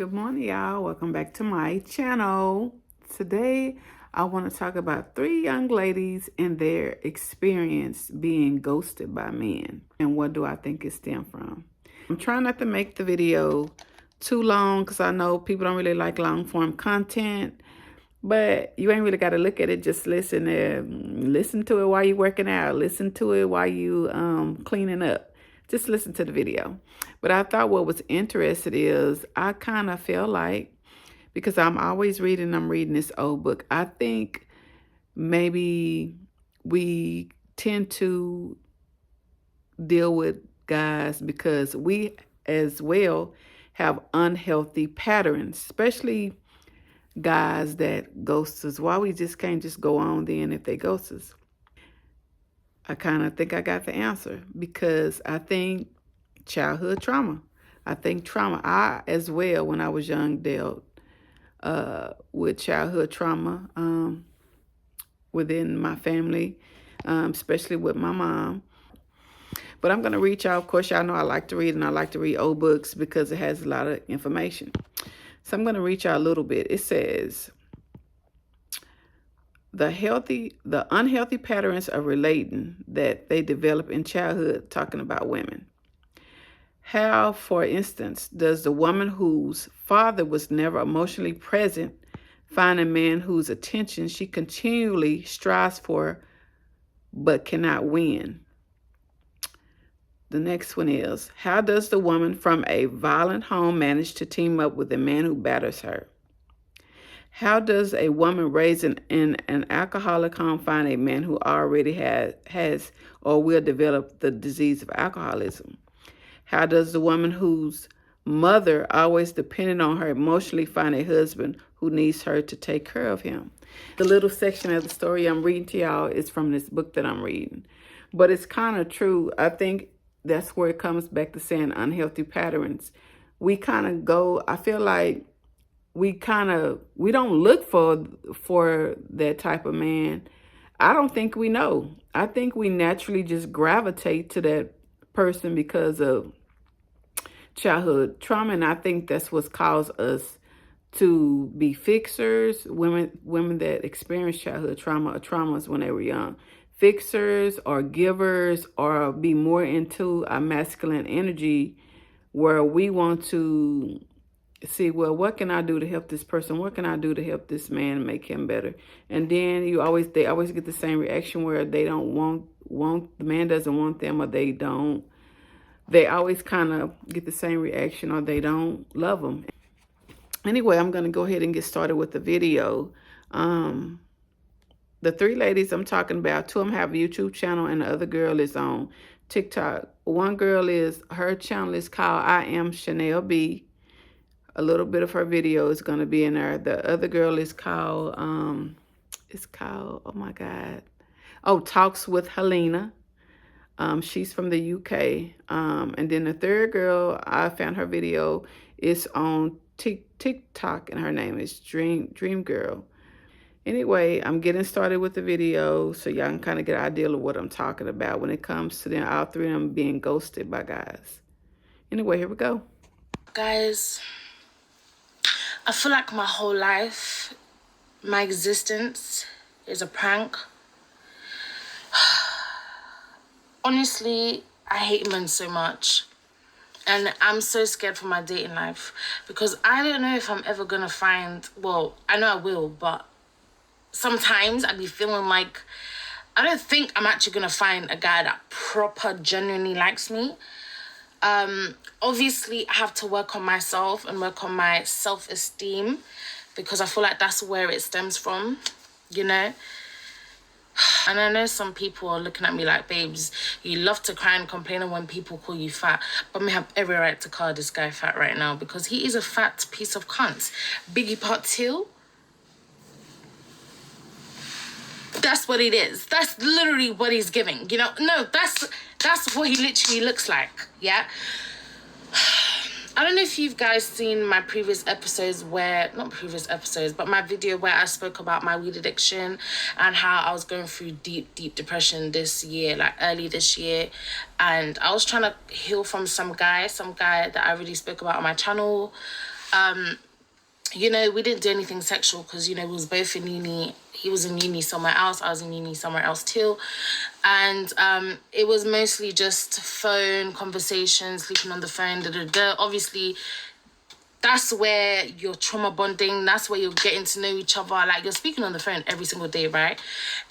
Good morning, y'all. Welcome back to my channel. Today, I want to talk about 3 young ladies and their experience being ghosted by men. And what do I think it stemmed from? I'm trying not to make the video too long because I know people don't really like long form content. But you ain't really got to look at it. Just listen to it while you're working out. Listen to it while you cleaning up. Just listen to the video. But I thought what was interesting is I kind of feel like, because I'm reading this old book, I think maybe we tend to deal with guys because we as well have unhealthy patterns, especially guys that ghost us. Why we just can't just go on then if they ghost us? I kind of think I got the answer because I think childhood trauma. I think trauma. I, as well, when I was young, dealt with childhood trauma within my family, especially with my mom. But I'm going to read y'all. Of course, y'all know I like to read, and I like to read old books because it has a lot of information. So I'm going to read y'all a little bit. It says, the unhealthy patterns of relating that they develop in childhood, talking about women. How, for instance, does the woman whose father was never emotionally present find a man whose attention she continually strives for but cannot win? The next one is, how does the woman from a violent home manage to team up with a man who batters her? How does a woman raised in an alcoholic home find a man who already has or will develop the disease of alcoholism? How does the woman whose mother always depended on her emotionally find a husband who needs her to take care of him? The little section of the story I'm reading to y'all is from this book that I'm reading. But it's kind of true. I think that's where it comes back to saying unhealthy patterns. We kind of go, I feel like we don't look for that type of man. I don't think we know. I think we naturally just gravitate to that person because of childhood trauma, and I think that's what's caused us to be fixers. Women that experience childhood trauma or traumas when they were young, fixers or givers, or be more into our masculine energy, where we want to see, well, what can I do to help this person? What can I do to help this man and make him better? And then they always get the same reaction where they don't want the man doesn't want them, or they always kind of get the same reaction, or they don't love them. Anyway, I'm going to go ahead and get started with the video. The 3 ladies I'm talking about, 2 of them have a YouTube channel, and the other girl is on TikTok. One girl her channel is called I Am Chanel B. A little bit of her video is going to be in there. The other girl is called, oh my God. Oh, Talks with Helena. She's from the UK. And then the third girl, I found her video is on TikTok, and her name is Dream Girl. Anyway, I'm getting started with the video so y'all can kind of get an idea of what I'm talking about when it comes to them, all 3 of them being ghosted by guys. Anyway, here we go. Guys, I feel like my whole life, my existence is a prank. Honestly, I hate men so much. And I'm so scared for my dating life because I don't know if I'm ever going to find, well, I know I will, but sometimes I'd be feeling like I don't think I'm actually going to find a guy that proper genuinely likes me. Obviously, I have to work on myself and work on my self-esteem because I feel like that's where it stems from, you know? And I know some people are looking at me like, babes, you love to cry and complain when people call you fat, but me have every right to call this guy fat right now because he is a fat piece of cunt. Biggie Part 2. That's what it is. That's literally what he's giving, you know? No, that's what he literally looks like, yeah? I don't know if you've guys seen my previous episodes but my video where I spoke about my weed addiction and how I was going through deep depression this year, like early this year. And I was trying to heal from some guy that I really spoke about on my channel. You know, we didn't do anything sexual because, you know, we was both in uni. He was in uni somewhere else. I was in uni somewhere else too. And it was mostly just phone conversations, sleeping on the phone, Obviously, that's where you're trauma bonding. That's where you're getting to know each other. Like, you're speaking on the phone every single day, right?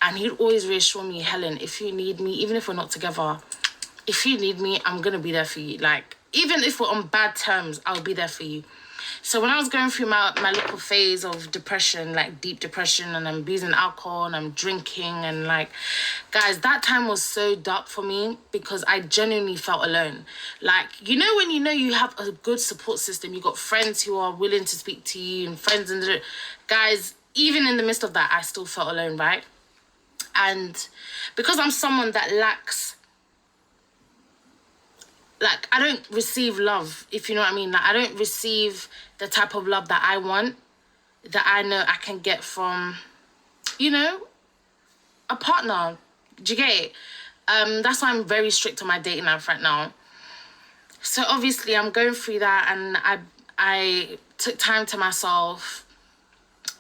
And he'd always reassure me, Helen, if you need me, even if we're not together, if you need me, I'm going to be there for you. Like, even if we're on bad terms, I'll be there for you. So when I was going through my little phase of depression, like deep depression, and I'm abusing alcohol and I'm drinking, and like, guys, that time was so dark for me because I genuinely felt alone. Like, you know, when you know you have a good support system, you got friends who are willing to speak to you and friends, and guys, even in the midst of that, I still felt alone, right? And because I'm someone that lacks, like, I don't receive love, if you know what I mean. Like, I don't receive the type of love that I want, that I know I can get from, you know, a partner. Do you get it? That's why I'm very strict on my dating life right now. So obviously I'm going through that, and I took time to myself,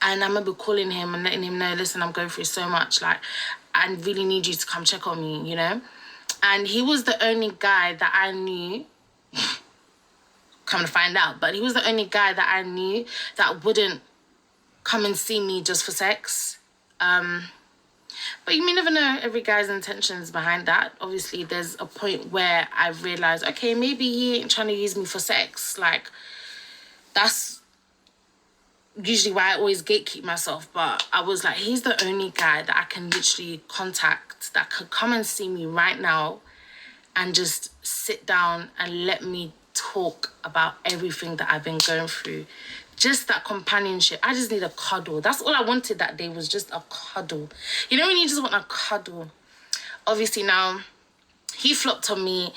and I remember calling him and letting him know, listen, I'm going through so much, like, I really need you to come check on me, you know? And he was the only guy that I knew, come to find out, but he was the only guy that I knew that wouldn't come and see me just for sex. But you may never know every guy's intentions behind that. Obviously, there's a point where I've realized, okay, maybe he ain't trying to use me for sex. Like, that's usually why I always gatekeep myself. But I was like, he's the only guy that I can literally contact that could come and see me right now and just sit down and let me talk about everything that I've been going through. Just that companionship. I just need a cuddle. That's all I wanted that day, was just a cuddle. You know when you just want a cuddle? Obviously now, he flopped on me,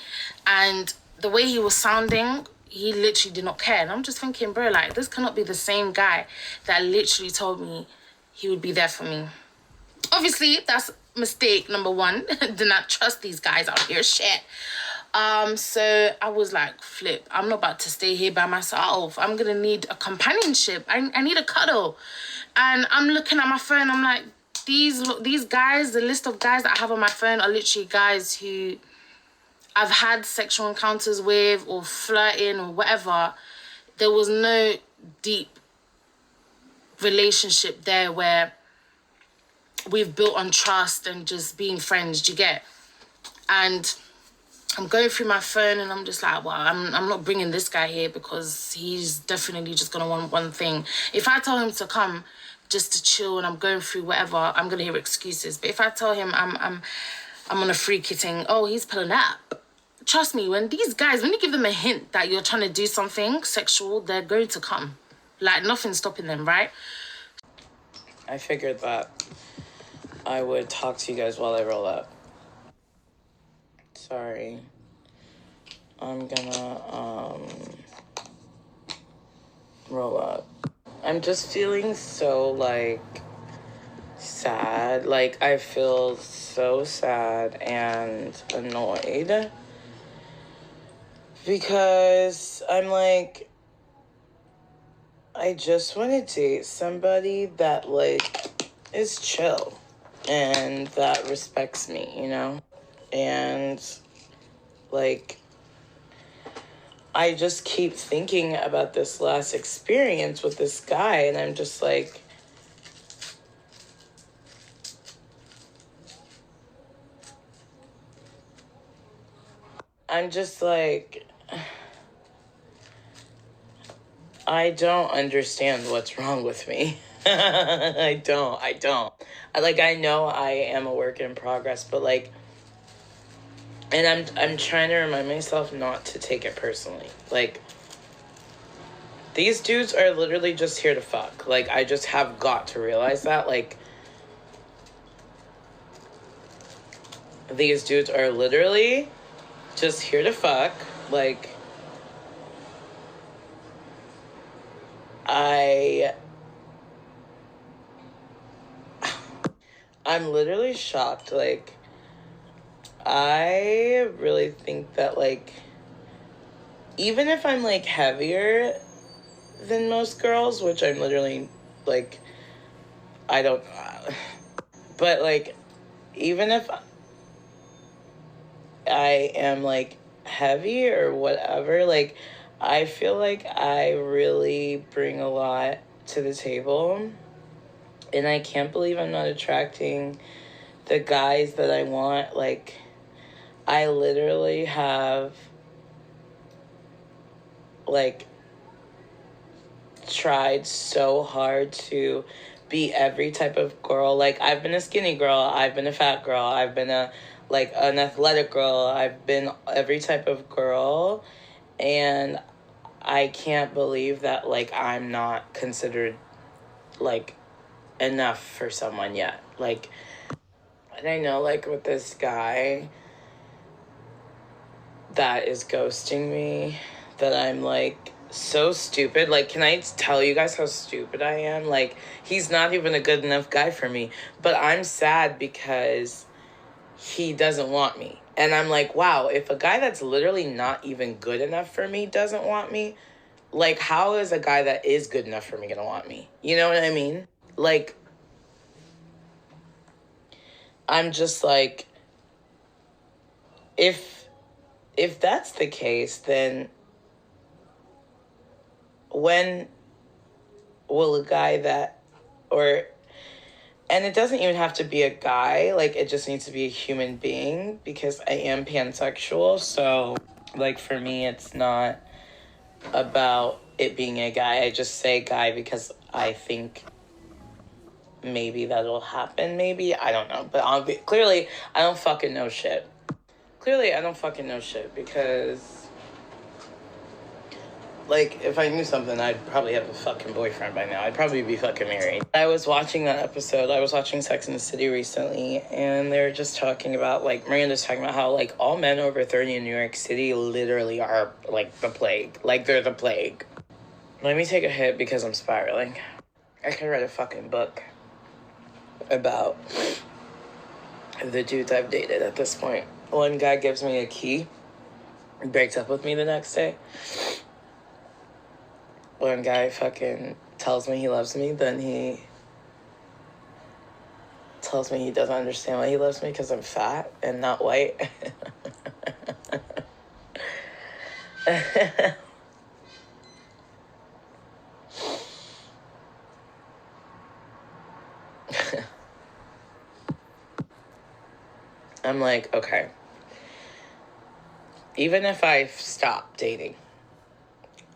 and the way he was sounding, he literally did not care. And I'm just thinking, bro, like, this cannot be the same guy that literally told me he would be there for me. Obviously, that's mistake number one. Do not trust these guys out here, shit. So I was like, flip, I'm not about to stay here by myself. I'm gonna need a companionship. I need a cuddle. And I'm looking at my phone, I'm like, these guys, the list of guys that I have on my phone are literally guys who I've had sexual encounters with, or flirting or whatever. There was no deep relationship there where we've built on trust and just being friends, do you get? And I'm going through my phone and I'm just like, well, I'm not bringing this guy here because he's definitely just gonna want one thing. If I tell him to come just to chill and I'm going through whatever, I'm gonna hear excuses. But if I tell him I'm on a free kitting, oh, he's pulling up. Trust me, when these guys, when you give them a hint that you're trying to do something sexual, they're going to come. Like, nothing's stopping them, right? I figured that I would talk to you guys while I roll up. Sorry. I'm gonna, roll up. I'm just feeling so, like, sad. Like, I feel so sad and annoyed. Because I'm like, I just want to date somebody that, like, is chill and that respects me, you know? And, like, I just keep thinking about this last experience with this guy, and I'm just like, I don't understand what's wrong with me. I don't. I know I am a work in progress, but, like, and I'm trying to remind myself not to take it personally. Like, these dudes are literally just here to fuck. Like, I just have got to realize that. Like, these dudes are literally just here to fuck. Like, I'm literally shocked. Like, I really think that, like, even if I'm, like, heavier than most girls, which I'm literally, like, I don't, but, like, even if I am, like, heavy or whatever, like, I feel like I really bring a lot to the table, and I can't believe I'm not attracting the guys that I want. Like, I literally have, like, tried so hard to be every type of girl. Like, I've been a skinny girl, I've been a fat girl, I've been a, like, an athletic girl, I've been every type of girl, and I can't believe that, like, I'm not considered, like, enough for someone yet. Like, and I know, like, with this guy that is ghosting me, that I'm, like, so stupid. Like, can I tell you guys how stupid I am? Like, he's not even a good enough guy for me, but I'm sad because he doesn't want me. And I'm like, wow, if a guy that's literally not even good enough for me doesn't want me, like, how is a guy that is good enough for me gonna want me? You know what I mean? Like, I'm just like, if that's the case, then when will a guy that, and it doesn't even have to be a guy, like, it just needs to be a human being, because I am pansexual, so, like, for me, it's not about it being a guy. I just say guy because I think maybe that'll happen, maybe, I don't know, but clearly, I don't fucking know shit. Clearly, I don't fucking know shit, because, like, if I knew something, I'd probably have a fucking boyfriend by now. I'd probably be fucking married. I was watching that episode. I was watching Sex and the City recently, and they were just talking about, like, Miranda's talking about how, like, all men over 30 in New York City literally are, like, the plague. Like, they're the plague. Let me take a hit because I'm spiraling. I could write a fucking book about the dudes I've dated at this point. One guy gives me a key, breaks up with me the next day. One guy fucking tells me he loves me, then he tells me he doesn't understand why he loves me because I'm fat and not white. I'm like, okay. Even if I stop dating,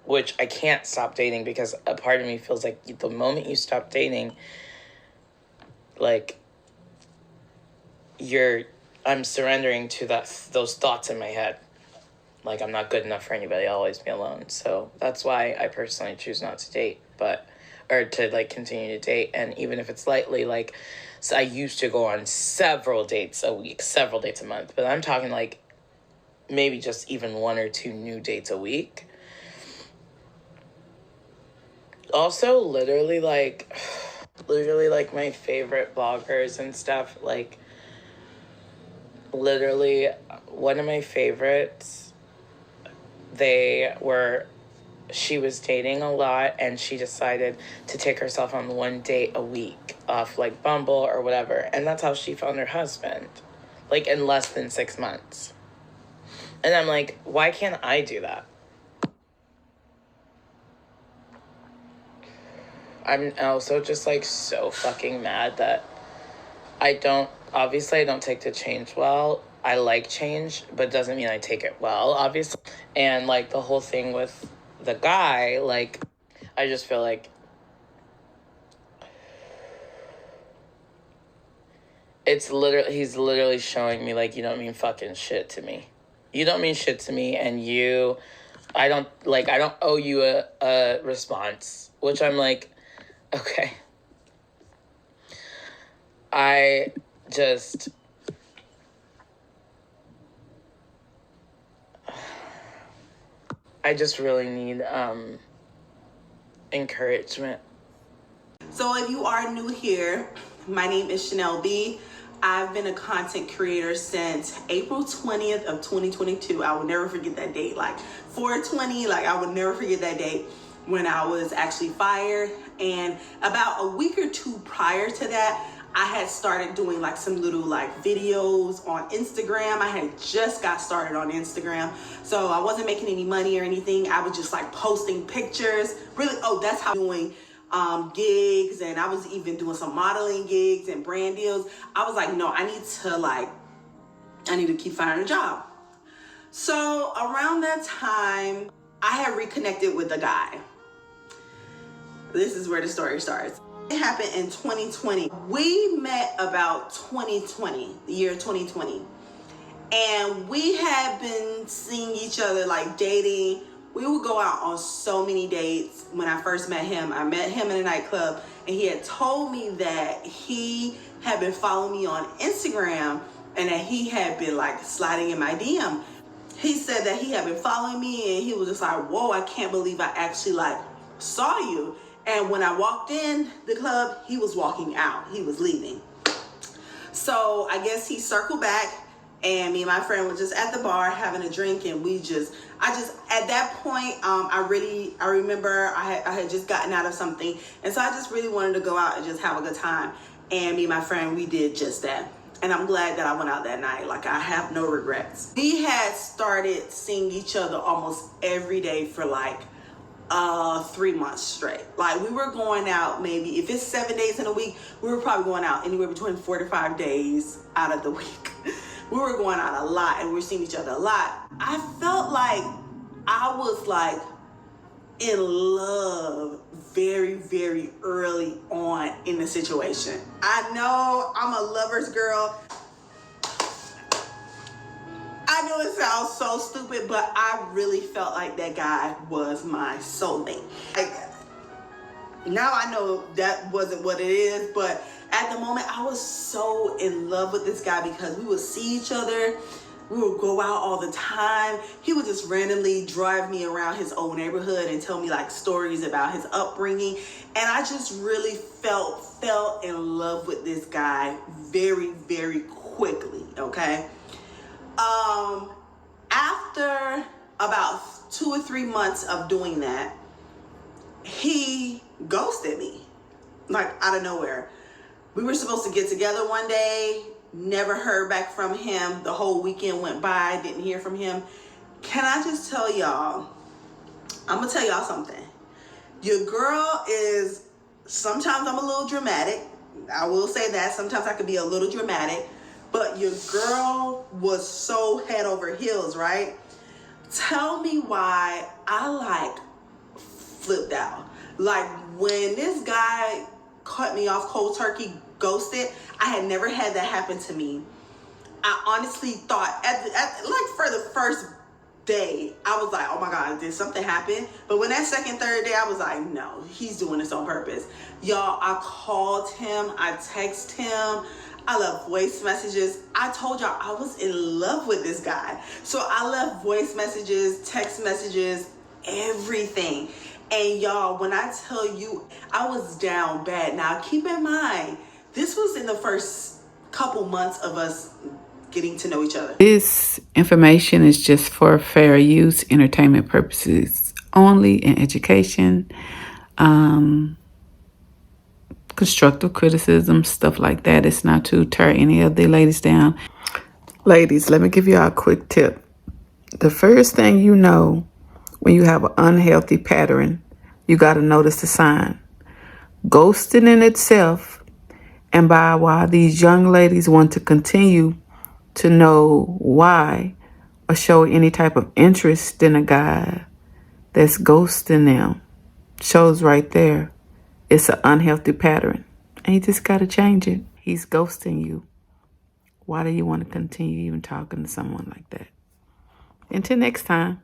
which I can't stop dating because a part of me feels like the moment you stop dating, like, I'm surrendering to those thoughts in my head. Like, I'm not good enough for anybody, I'll always be alone. So that's why I personally choose not to date, or to, like, continue to date. And even if it's lightly, like, so I used to go on several dates a week, several dates a month, but I'm talking, like, maybe just even 1 or 2 new dates a week. Also, literally, like, my favorite bloggers and stuff, like, literally, one of my favorites, she was dating a lot, and she decided to take herself on 1 date a week off, like, Bumble or whatever, and that's how she found her husband, like, in less than 6 months. And I'm like, why can't I do that? I'm also just, like, so fucking mad that I don't take to change well. I like change, but it doesn't mean I take it well, obviously. And, like, the whole thing with the guy, like, I just feel like he's literally showing me, like, you don't mean fucking shit to me. You don't mean shit to me, and I don't owe you a response, which I'm like, okay. I just really need encouragement. So if you are new here, my name is Chanel B. I've been a content creator since April 20th of 2022. I will never forget that date. Like 420, like I will never forget that date. when I was actually fired. And about a week or two prior to that, I had started doing like some little like videos on Instagram. I had just got started on Instagram, so I wasn't making any money or anything. I was just like posting pictures. Really, oh, that's how I'm doing gigs, and I was even doing some modeling gigs and brand deals. I was like, no, I need to keep finding a job. So around that time, I had reconnected with a guy. This is where the story starts. It happened in 2020. We met about 2020, the year 2020. And we had been seeing each other, like dating. We would go out on so many dates. When I first met him, I met him in a nightclub, and he had told me that he had been following me on Instagram and that he had been like sliding in my DM. He said that he had been following me, and he was just like, whoa, I can't believe I actually like saw you. And when I walked in the club, he was walking out. He was leaving. So I guess he circled back, and me and my friend were just at the bar having a drink, and at that point, I remember I had just gotten out of something, and so I just really wanted to go out and just have a good time. And me and my friend, we did just that. And I'm glad that I went out that night. Like, I have no regrets. We had started seeing each other almost every day for like 3 months straight. Like, we were going out, maybe if it's 7 days in a week, we were probably going out anywhere between 4 to 5 days out of the week. We were going out a lot, and we were seeing each other a lot. I felt like I was like in love very, very early on in the situation. I know I'm a lover's girl. I know it sounds so stupid, but I really felt like that guy was my soulmate. Like, now I know that wasn't what it is, but at the moment I was so in love with this guy because we would see each other. We would go out all the time. He would just randomly drive me around his old neighborhood and tell me like stories about his upbringing. And I just really fell in love with this guy very, very quickly, okay? After about 2 or 3 months of doing that, he ghosted me, like out of nowhere. We were supposed to get together one day, never heard back from him. The whole weekend went by, didn't hear from him. Can I just tell y'all, I'm gonna tell y'all something. Your girl is, sometimes I'm a little dramatic. I will say that. Sometimes I can be a little dramatic. But your girl was so head over heels, right? Tell me why I like flipped out. Like, when this guy cut me off cold turkey, ghosted, I had never had that happen to me. I honestly thought like for the first day, I was like, oh my God, did something happen? But when that second, third day, I was like, no, he's doing this on purpose. Y'all, I called him, I texted him, I left voice messages. I told y'all I was in love with this guy. So I left voice messages, text messages, everything. And y'all, when I tell you I was down bad. Now keep in mind, this was in the first couple months of us getting to know each other. This information is just for fair use, entertainment purposes only, and education. Constructive criticism, stuff like that. It's not to tear any of the ladies down. Ladies, let me give you a quick tip. The first thing you know when you have an unhealthy pattern, you got to notice the sign. Ghosting in itself, and by why these young ladies want to continue to know why or show any type of interest in a guy that's ghosting them, shows right there. It's an unhealthy pattern, and you just got to change it. He's ghosting you. Why do you want to continue even talking to someone like that? Until next time.